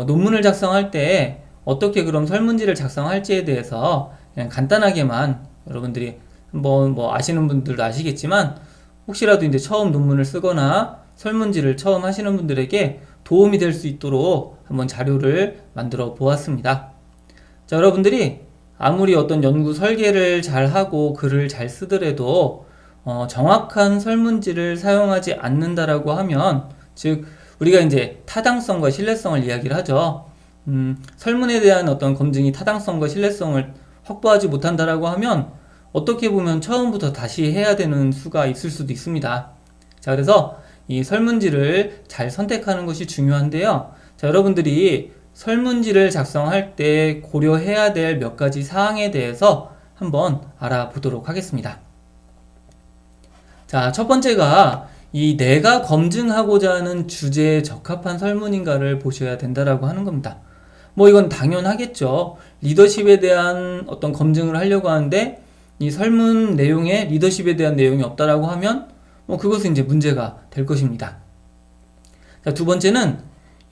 논문을 작성할 때 어떻게 그럼 설문지를 작성할지에 대해서 그냥 간단하게만 여러분들이 한번 뭐 아시는 분들도 아시겠지만 혹시라도 이제 처음 논문을 쓰거나 설문지를 처음 하시는 분들에게 도움이 될 수 있도록 한번 자료를 만들어 보았습니다. 자, 여러분들이 아무리 어떤 연구 설계를 잘 하고 글을 잘 쓰더라도 정확한 설문지를 사용하지 않는다라고 하면, 즉 우리가 이제 타당성과 신뢰성을 이야기를 하죠. 설문에 대한 어떤 검증이 타당성과 신뢰성을 확보하지 못한다라고 하면 어떻게 보면 처음부터 다시 해야 되는 수가 있을 수도 있습니다. 자, 그래서 이 설문지를 잘 선택하는 것이 중요한데요. 자, 여러분들이 설문지를 작성할 때 고려해야 될 몇 가지 사항에 대해서 한번 알아보도록 하겠습니다. 자, 첫 번째가 이 내가 검증하고자 하는 주제에 적합한 설문인가를 보셔야 된다라고 하는 겁니다. 뭐 이건 당연하겠죠. 리더십에 대한 어떤 검증을 하려고 하는데 이 설문 내용에 리더십에 대한 내용이 없다라고 하면 뭐 그것은 이제 문제가 될 것입니다. 자, 두 번째는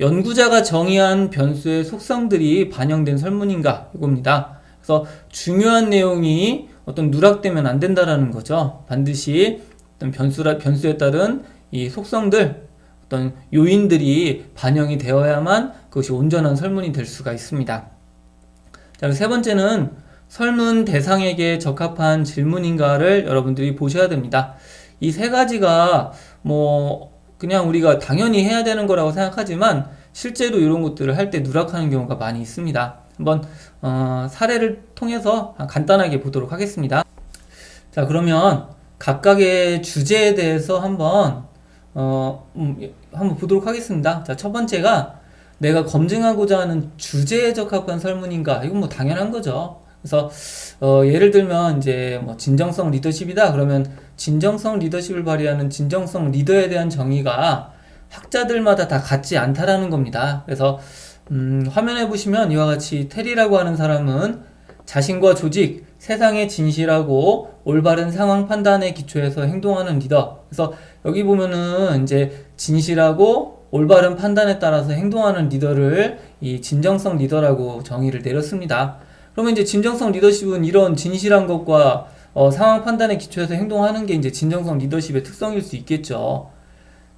연구자가 정의한 변수의 속성들이 반영된 설문인가 이겁니다. 그래서 중요한 내용이 어떤 누락되면 안 된다라는 거죠. 반드시 어떤 변수에 따른 이 속성들, 어떤 요인들이 반영이 되어야만 그것이 온전한 설문이 될 수가 있습니다. 자, 세 번째는 설문 대상에게 적합한 질문인가를 여러분들이 보셔야 됩니다. 이 세 가지가 뭐 그냥 우리가 당연히 해야 되는 거라고 생각하지만 실제로 이런 것들을 할 때 누락하는 경우가 많이 있습니다. 한번 사례를 통해서 간단하게 보도록 하겠습니다. 자, 그러면 각각의 주제에 대해서 한번 보도록 하겠습니다. 자, 첫 번째가 내가 검증하고자 하는 주제에 적합한 설문인가? 이건 뭐 당연한 거죠. 그래서 예를 들면 이제 뭐 진정성 리더십이다 그러면 진정성 리더십을 발휘하는 진정성 리더에 대한 정의가 학자들마다 다 같지 않다라는 겁니다. 그래서 화면에 보시면 이와 같이 테리라고 하는 사람은 자신과 조직, 세상의 진실하고 올바른 상황 판단에 기초해서 행동하는 리더. 그래서 여기 보면은 이제 진실하고 올바른 판단에 따라서 행동하는 리더를 이 진정성 리더라고 정의를 내렸습니다. 그러면 이제 진정성 리더십은 이런 진실한 것과 상황 판단에 기초해서 행동하는 게 이제 진정성 리더십의 특성일 수 있겠죠.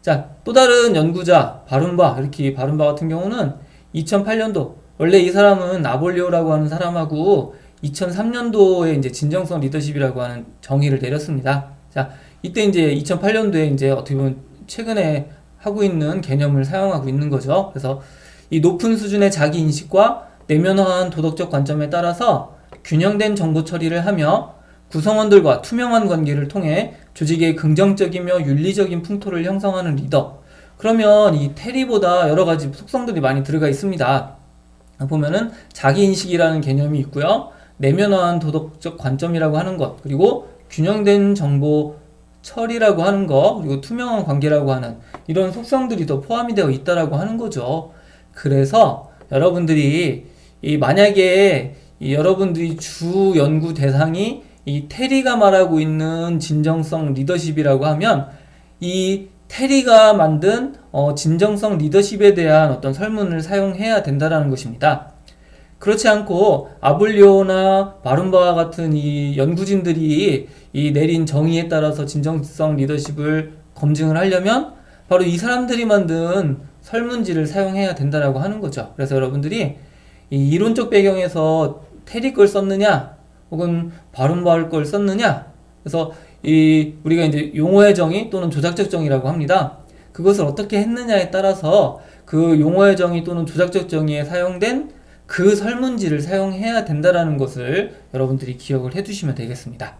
자, 또 다른 연구자 바룬바 같은 경우는 2008년도 원래 이 사람은 아볼리오라고 하는 사람하고 2003년도에 이제 진정성 리더십이라고 하는 정의를 내렸습니다. 자, 이때 이제 2008년도에 이제 어떻게 보면 최근에 하고 있는 개념을 사용하고 있는 거죠. 그래서 이 높은 수준의 자기 인식과 내면화한 도덕적 관점에 따라서 균형된 정보 처리를 하며 구성원들과 투명한 관계를 통해 조직의 긍정적이며 윤리적인 풍토를 형성하는 리더. 그러면 이 테리보다 여러 가지 속성들이 많이 들어가 있습니다. 보면은 자기인식이라는 개념이 있고요. 내면화한 도덕적 관점이라고 하는 것, 그리고 균형된 정보 처리라고 하는 것, 그리고 투명한 관계라고 하는 이런 속성들이 더 포함이 되어 있다라고 하는 거죠. 그래서 여러분들이 만약에 여러분들이 주 연구 대상이 이 테리가 말하고 있는 진정성 리더십이라고 하면 이 테리가 만든 진정성 리더십에 대한 어떤 설문을 사용해야 된다라는 것입니다. 그렇지 않고 아블리오나 바룬바와 같은 이 연구진들이 이 내린 정의에 따라서 진정성 리더십을 검증을 하려면 바로 이 사람들이 만든 설문지를 사용해야 된다라고 하는 거죠. 그래서 여러분들이 이 이론적 배경에서 테리 걸 썼느냐 혹은 바룬바 걸 썼느냐, 그래서 우리가 이제 용어의 정의 또는 조작적 정의라고 합니다. 그것을 어떻게 했느냐에 따라서 그 용어의 정의 또는 조작적 정의에 사용된 그 설문지를 사용해야 된다라는 것을 여러분들이 기억을 해두시면 되겠습니다.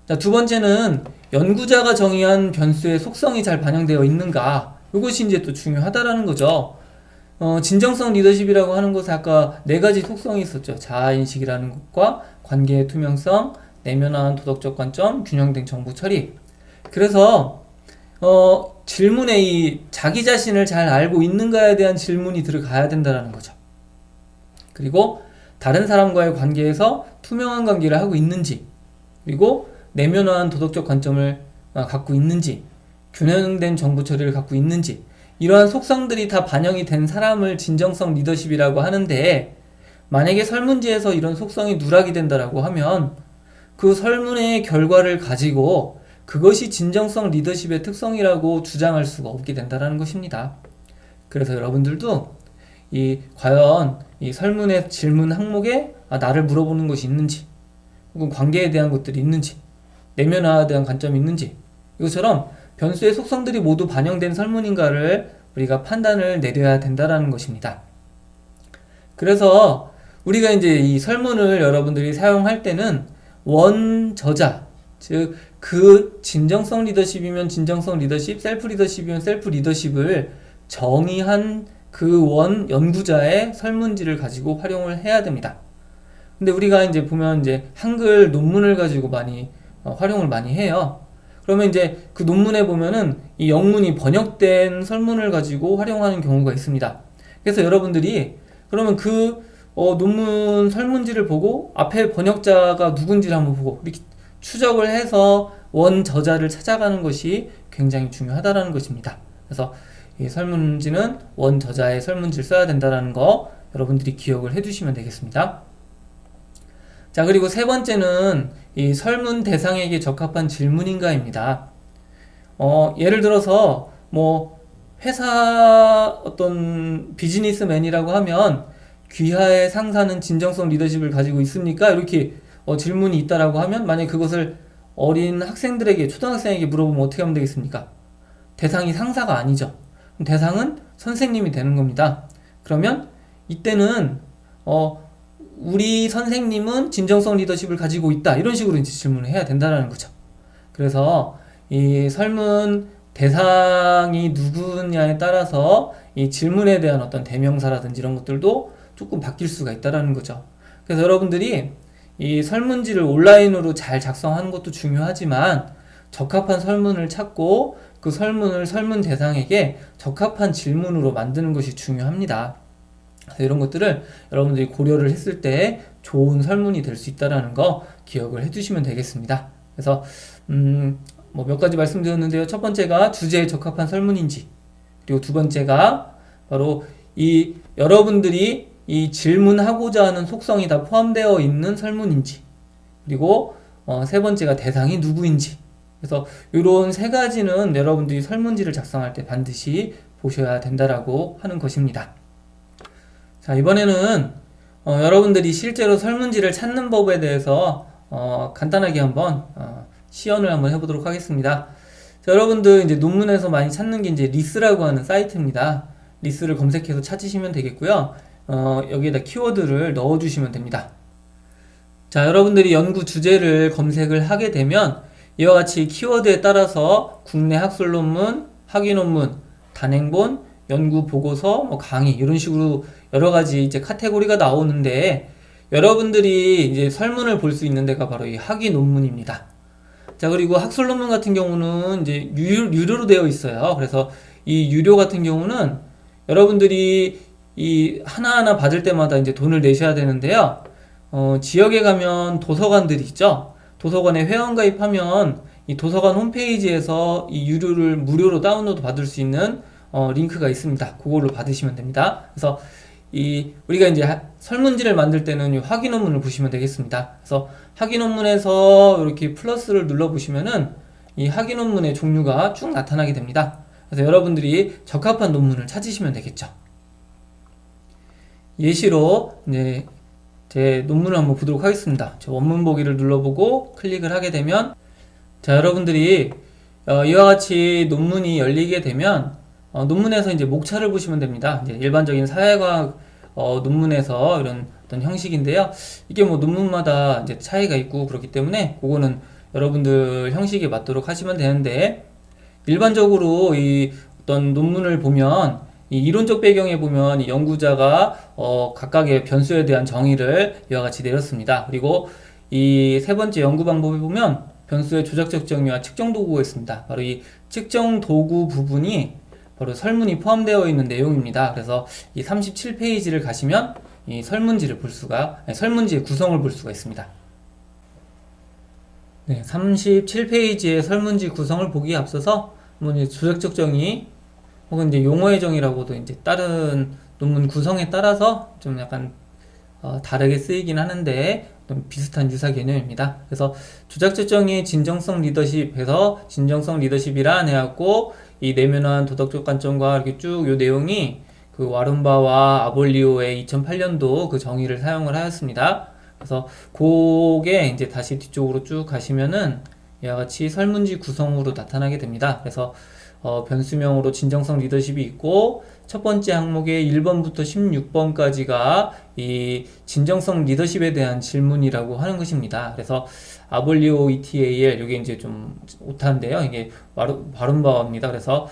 자, 두 번째는 연구자가 정의한 변수의 속성이 잘 반영되어 있는가, 이것이 이제 또 중요하다라는 거죠. 진정성 리더십이라고 하는 것은 아까 네 가지 속성이 있었죠. 자아인식이라는 것과 관계의 투명성, 내면화한 도덕적 관점, 균형된 정보 처리. 그래서 질문에 이 자기 자신을 잘 알고 있는가에 대한 질문이 들어가야 된다는 거죠. 그리고 다른 사람과의 관계에서 투명한 관계를 하고 있는지, 그리고 내면화한 도덕적 관점을 갖고 있는지, 균형된 정보 처리를 갖고 있는지, 이러한 속성들이 다 반영이 된 사람을 진정성 리더십이라고 하는데, 만약에 설문지에서 이런 속성이 누락이 된다라고 하면 그 설문의 결과를 가지고 그것이 진정성 리더십의 특성이라고 주장할 수가 없게 된다는 것입니다. 그래서 여러분들도 과연 이 설문의 질문 항목에 나를 물어보는 것이 있는지, 혹은 관계에 대한 것들이 있는지, 내면화에 대한 관점이 있는지, 이것처럼 변수의 속성들이 모두 반영된 설문인가를 우리가 판단을 내려야 된다는 것입니다. 그래서 우리가 이제 이 설문을 여러분들이 사용할 때는 원저자, 즉 그 진정성 리더십이면 진정성 리더십, 셀프 리더십이면 셀프 리더십을 정의한 그 원 연구자의 설문지를 가지고 활용을 해야 됩니다. 근데 우리가 이제 보면 이제 한글 논문을 가지고 많이 활용을 많이 해요. 그러면 이제 그 논문에 보면은 이 영문이 번역된 설문을 가지고 활용하는 경우가 있습니다. 그래서 여러분들이 그러면 그 논문 설문지를 보고 앞에 번역자가 누군지를 한번 보고 이렇게 추적을 해서 원 저자를 찾아가는 것이 굉장히 중요하다는 것입니다. 그래서 이 설문지는 원 저자의 설문지를 써야 된다는 거 여러분들이 기억을 해두시면 되겠습니다. 자, 그리고 세 번째는 이 설문 대상에게 적합한 질문인가입니다. 예를 들어서 뭐 회사 어떤 비즈니스맨이라고 하면 귀하의 상사는 진정성 리더십을 가지고 있습니까? 이렇게 질문이 있다라고 하면 만약에 그것을 어린 학생들에게, 초등학생에게 물어보면 어떻게 하면 되겠습니까? 대상이 상사가 아니죠. 대상은 선생님이 되는 겁니다. 그러면 이때는 우리 선생님은 진정성 리더십을 가지고 있다, 이런 식으로 이제 질문을 해야 된다는 거죠. 그래서 이 설문 대상이 누구냐에 따라서 이 질문에 대한 어떤 대명사라든지 이런 것들도 조금 바뀔 수가 있다는 거죠. 그래서 여러분들이 이 설문지를 온라인으로 잘 작성하는 것도 중요하지만 적합한 설문을 찾고 그 설문을 설문 대상에게 적합한 질문으로 만드는 것이 중요합니다. 그래서 이런 것들을 여러분들이 고려를 했을 때 좋은 설문이 될 수 있다는 거 기억을 해두시면 되겠습니다. 그래서 뭐 몇 가지 말씀드렸는데요. 첫 번째가 주제에 적합한 설문인지, 그리고 두 번째가 바로 이 여러분들이 이 질문하고자 하는 속성이 다 포함되어 있는 설문인지, 그리고 세 번째가 대상이 누구인지. 그래서 이런 세 가지는 여러분들이 설문지를 작성할 때 반드시 보셔야 된다라고 하는 것입니다. 자, 이번에는 여러분들이 실제로 설문지를 찾는 법에 대해서 간단하게 한번 시연을 한번 해보도록 하겠습니다. 자, 여러분들 이제 논문에서 많이 찾는 게 이제 리스라고 하는 사이트입니다. 리스를 검색해서 찾으시면 되겠고요. 여기에다 키워드를 넣어주시면 됩니다. 자, 여러분들이 연구 주제를 검색을 하게 되면 이와 같이 키워드에 따라서 국내 학술 논문, 학위 논문, 단행본, 연구 보고서, 뭐 강의 이런 식으로 여러 가지 이제 카테고리가 나오는데, 여러분들이 이제 설문을 볼 수 있는 데가 바로 이 학위 논문입니다. 자, 그리고 학술 논문 같은 경우는 이제 유료로 되어 있어요. 그래서 이 유료 같은 경우는 여러분들이 이 하나하나 받을 때마다 이제 돈을 내셔야 되는데요. 지역에 가면 도서관들이 있죠. 도서관에 회원가입하면 이 도서관 홈페이지에서 이 유료를 무료로 다운로드 받을 수 있는 링크가 있습니다. 그걸로 받으시면 됩니다. 그래서 우리가 이제 설문지를 만들 때는 이 학위 논문을 보시면 되겠습니다. 그래서 학위 논문에서 이렇게 플러스를 눌러 보시면은 이 학위 논문의 종류가 쭉 나타나게 됩니다. 그래서 여러분들이 적합한 논문을 찾으시면 되겠죠. 예시로 이제 제 논문을 한번 보도록 하겠습니다. 저 원문 보기를 눌러보고 클릭을 하게 되면, 자, 여러분들이 이와 같이 논문이 열리게 되면 논문에서 이제 목차를 보시면 됩니다. 이제 일반적인 사회과학 논문에서 이런 어떤 형식인데요. 이게 뭐 논문마다 이제 차이가 있고 그렇기 때문에 그거는 여러분들 형식에 맞도록 하시면 되는데, 일반적으로 이 어떤 논문을 보면 이 이론적 배경에 보면 이 연구자가 각각의 변수에 대한 정의를 이와 같이 내렸습니다. 그리고 이 세 번째 연구 방법에 보면 변수의 조작적 정의와 측정 도구가 있습니다. 바로 이 측정 도구 부분이 바로 설문이 포함되어 있는 내용입니다. 그래서 이 37페이지를 가시면 이 설문지의 구성을 볼 수가 있습니다. 네, 37페이지의 설문지 구성을 보기에 앞서서 한번 조작적 정의 혹은 이제 용어의 정의라고도 이제 다른 논문 구성에 따라서 좀 약간 다르게 쓰이긴 하는데 좀 비슷한 유사 개념입니다. 그래서 조작적 정의의 진정성 리더십에서 진정성 리더십이라 해갖고 이 내면한 도덕적 관점과 이렇게 쭉 요 내용이 그 와른바와 아볼리오의 2008년도 그 정의를 사용을 하였습니다. 그래서 그게 이제 다시 뒤쪽으로 쭉 가시면은 이와 같이 설문지 구성으로 나타나게 됩니다. 그래서 변수명으로 진정성 리더십이 있고 첫 번째 항목의 1번부터 16번까지가 이 진정성 리더십에 대한 질문이라고 하는 것입니다. 그래서 아볼리오 ETAL 이게 이제 좀 오타인데요. 이게 바른바와입니다. 그래서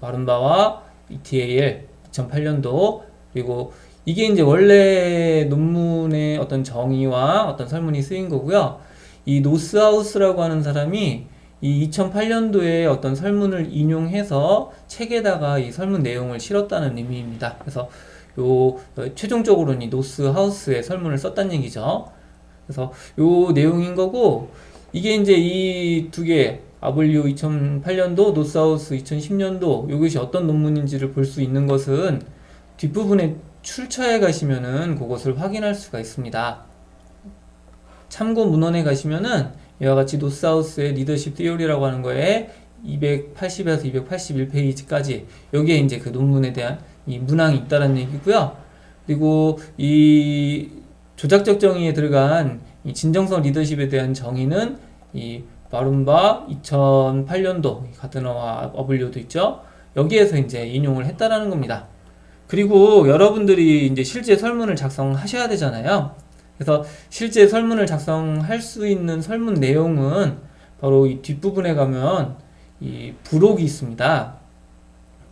바른바와 ETAL 2008년도 그리고 이게 이제 원래 논문의 어떤 정의와 어떤 설문이 쓰인 거고요. 이 노스하우스라고 하는 사람이 이 2008년도에 어떤 설문을 인용해서 책에다가 이 설문 내용을 실었다는 의미입니다. 그래서 요 최종적으로는 이 노스하우스의 설문을 썼다는 얘기죠. 그래서 요 내용인 거고 이게 이제 이 두 개 아볼리오 2008년도, 노스하우스 2010년도 이것이 어떤 논문인지를 볼 수 있는 것은 뒷부분에 출처에 가시면은 그것을 확인할 수가 있습니다. 참고 문헌에 가시면은 이와 같이 노스하우스의 리더십 티오리라고 하는 거에 280에서 281페이지까지 여기에 이제 그 논문에 대한 이 문항이 있다는 얘기고요. 그리고 이 조작적 정의에 들어간 이 진정성 리더십에 대한 정의는 이 바른바 2008년도 가드너와 어블리오도 있죠. 여기에서 이제 인용을 했다라는 겁니다. 그리고 여러분들이 이제 실제 설문을 작성하셔야 되잖아요. 그래서 실제 설문을 작성할 수 있는 설문 내용은 바로 이 뒷부분에 가면 이 부록이 있습니다.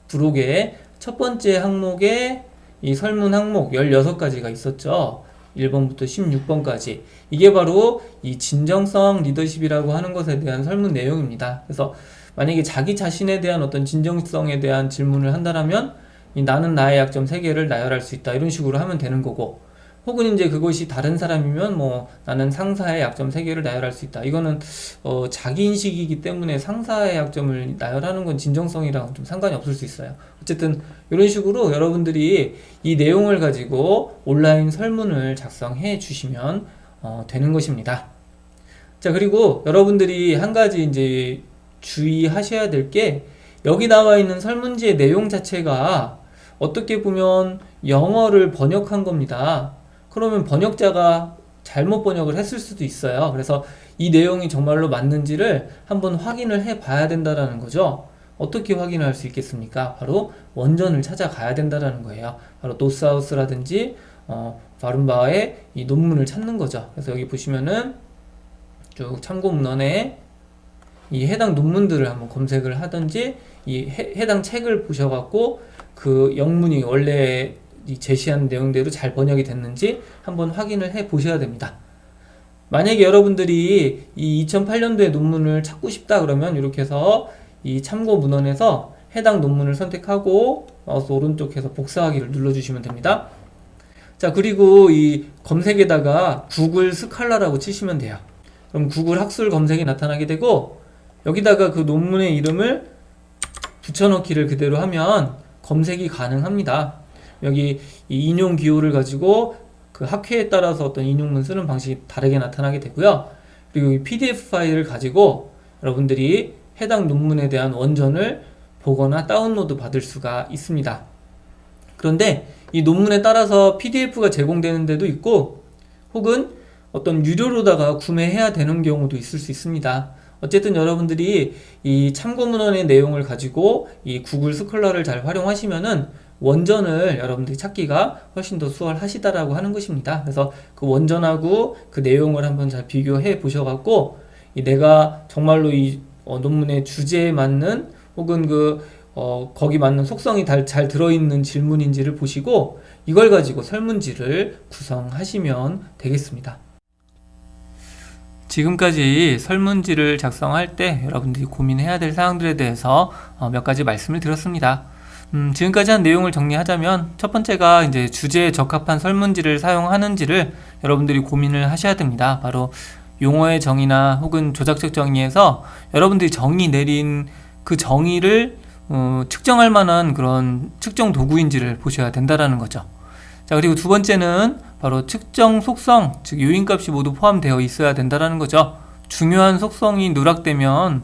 부록에 첫 번째 항목에 이 설문 항목 16가지가 있었죠. 1번부터 16번까지. 이게 바로 이 진정성 리더십이라고 하는 것에 대한 설문 내용입니다. 그래서 만약에 자기 자신에 대한 어떤 진정성에 대한 질문을 한다면 이 나는 나의 약점 3개를 나열할 수 있다. 이런 식으로 하면 되는 거고 혹은 이제 그것이 다른 사람이면 뭐 나는 상사의 약점 3개를 나열할 수 있다. 이거는 자기 인식이기 때문에 상사의 약점을 나열하는 건 진정성이랑 좀 상관이 없을 수 있어요. 어쨌든 이런 식으로 여러분들이 이 내용을 가지고 온라인 설문을 작성해 주시면 되는 것입니다. 자, 그리고 여러분들이 한 가지 이제 주의하셔야 될 게 여기 나와 있는 설문지의 내용 자체가 어떻게 보면 영어를 번역한 겁니다. 그러면 번역자가 잘못 번역을 했을 수도 있어요. 그래서 이 내용이 정말로 맞는지를 한번 확인을 해 봐야 된다는 거죠. 어떻게 확인할 수 있겠습니까? 바로 원전을 찾아가야 된다는 거예요. 바로 노스하우스라든지 바른바의 이 논문을 찾는 거죠. 그래서 여기 보시면은 쭉 참고 문헌에 이 해당 논문들을 한번 검색을 하든지 이 해당 책을 보셔갖고 그 영문이 원래 이 제시한 내용대로 잘 번역이 됐는지 한번 확인을 해 보셔야 됩니다. 만약에 여러분들이 이 2008년도의 논문을 찾고 싶다 그러면 이렇게 해서 이 참고 문헌에서 해당 논문을 선택하고 마우스 오른쪽에서 복사하기를 눌러주시면 됩니다. 자, 그리고 이 검색에다가 구글 스칼라라고 치시면 돼요. 그럼 구글 학술 검색이 나타나게 되고 여기다가 그 논문의 이름을 붙여넣기를 그대로 하면 검색이 가능합니다. 여기 이 인용 기호를 가지고 그 학회에 따라서 어떤 인용문 쓰는 방식이 다르게 나타나게 되고요. 그리고 이 PDF 파일을 가지고 여러분들이 해당 논문에 대한 원전을 보거나 다운로드 받을 수가 있습니다. 그런데 이 논문에 따라서 PDF가 제공되는 데도 있고 혹은 어떤 유료로다가 구매해야 되는 경우도 있을 수 있습니다. 어쨌든 여러분들이 이 참고문헌의 내용을 가지고 이 구글 스콜라를 잘 활용하시면은 원전을 여러분들이 찾기가 훨씬 더 수월하시다라고 하는 것입니다. 그래서 그 원전하고 그 내용을 한번 잘 비교해 보셔갖고 내가 정말로 이 논문의 주제에 맞는 혹은 거기 맞는 속성이 잘 들어있는 질문인지를 보시고 이걸 가지고 설문지를 구성하시면 되겠습니다. 지금까지 설문지를 작성할 때 여러분들이 고민해야 될 사항들에 대해서 몇 가지 말씀을 드렸습니다. 지금까지 한 내용을 정리하자면 첫 번째가 이제 주제에 적합한 설문지를 사용하는지를 여러분들이 고민을 하셔야 됩니다. 바로 용어의 정의나 혹은 조작적 정의에서 여러분들이 정의 내린 그 정의를 측정할 만한 그런 측정 도구인지를 보셔야 된다라는 거죠. 자, 그리고 두 번째는 바로 측정 속성, 즉 요인값이 모두 포함되어 있어야 된다라는 거죠. 중요한 속성이 누락되면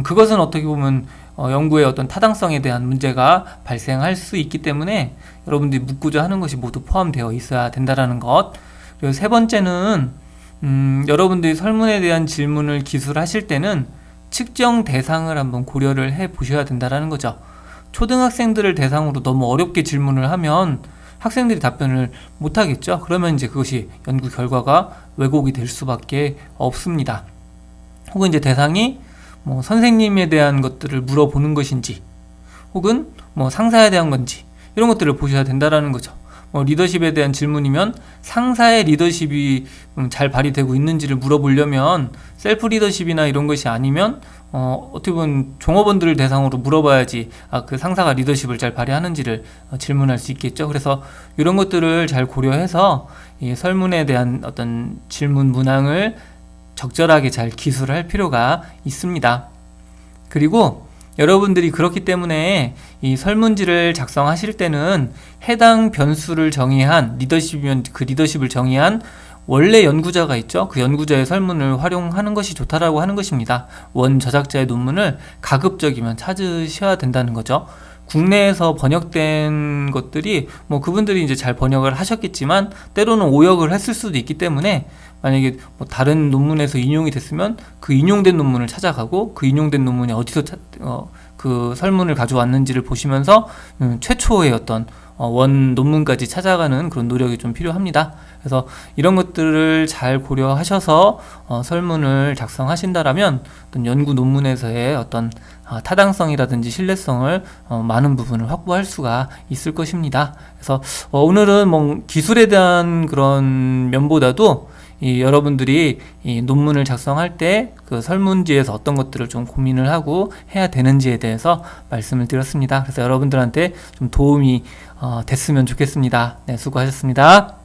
그것은 어떻게 보면 연구의 어떤 타당성에 대한 문제가 발생할 수 있기 때문에 여러분들이 묻고자 하는 것이 모두 포함되어 있어야 된다라는 것. 그리고 세 번째는 여러분들이 설문에 대한 질문을 기술하실 때는 측정 대상을 한번 고려를 해 보셔야 된다라는 거죠. 초등학생들을 대상으로 너무 어렵게 질문을 하면 학생들이 답변을 못 하겠죠. 그러면 이제 그것이 연구 결과가 왜곡이 될 수밖에 없습니다. 혹은 이제 대상이 뭐 선생님에 대한 것들을 물어보는 것인지, 혹은 뭐 상사에 대한 건지, 이런 것들을 보셔야 된다라는 거죠. 리더십에 대한 질문이면 상사의 리더십이 잘 발휘되고 있는지를 물어보려면 셀프 리더십이나 이런 것이 아니면 어떻게 보면 종업원들을 대상으로 물어봐야지 그 상사가 리더십을 잘 발휘하는지를 질문할 수 있겠죠. 그래서 이런 것들을 잘 고려해서 이 설문에 대한 어떤 질문 문항을 적절하게 잘 기술할 필요가 있습니다. 그리고 여러분들이 그렇기 때문에 이 설문지를 작성하실 때는 해당 변수를 정의한, 리더십이면 그 리더십을 정의한 원래 연구자가 있죠. 그 연구자의 설문을 활용하는 것이 좋다라고 하는 것입니다. 원 저작자의 논문을 가급적이면 찾으셔야 된다는 거죠. 국내에서 번역된 것들이 뭐 그분들이 이제 잘 번역을 하셨겠지만 때로는 오역을 했을 수도 있기 때문에 만약에 뭐 다른 논문에서 인용이 됐으면 그 인용된 논문을 찾아가고 그 인용된 논문이 어디서 그 설문을 가져왔는지를 보시면서 최초의 어떤 원 논문까지 찾아가는 그런 노력이 좀 필요합니다. 그래서 이런 것들을 잘 고려하셔서 설문을 작성하신다라면 어떤 연구 논문에서의 어떤 타당성이라든지 신뢰성을 많은 부분을 확보할 수가 있을 것입니다. 그래서 오늘은 뭐 기술에 대한 그런 면보다도 여러분들이 이 논문을 작성할 때 그 설문지에서 어떤 것들을 좀 고민을 하고 해야 되는지에 대해서 말씀을 드렸습니다. 그래서 여러분들한테 좀 도움이 됐으면 좋겠습니다. 네, 수고하셨습니다.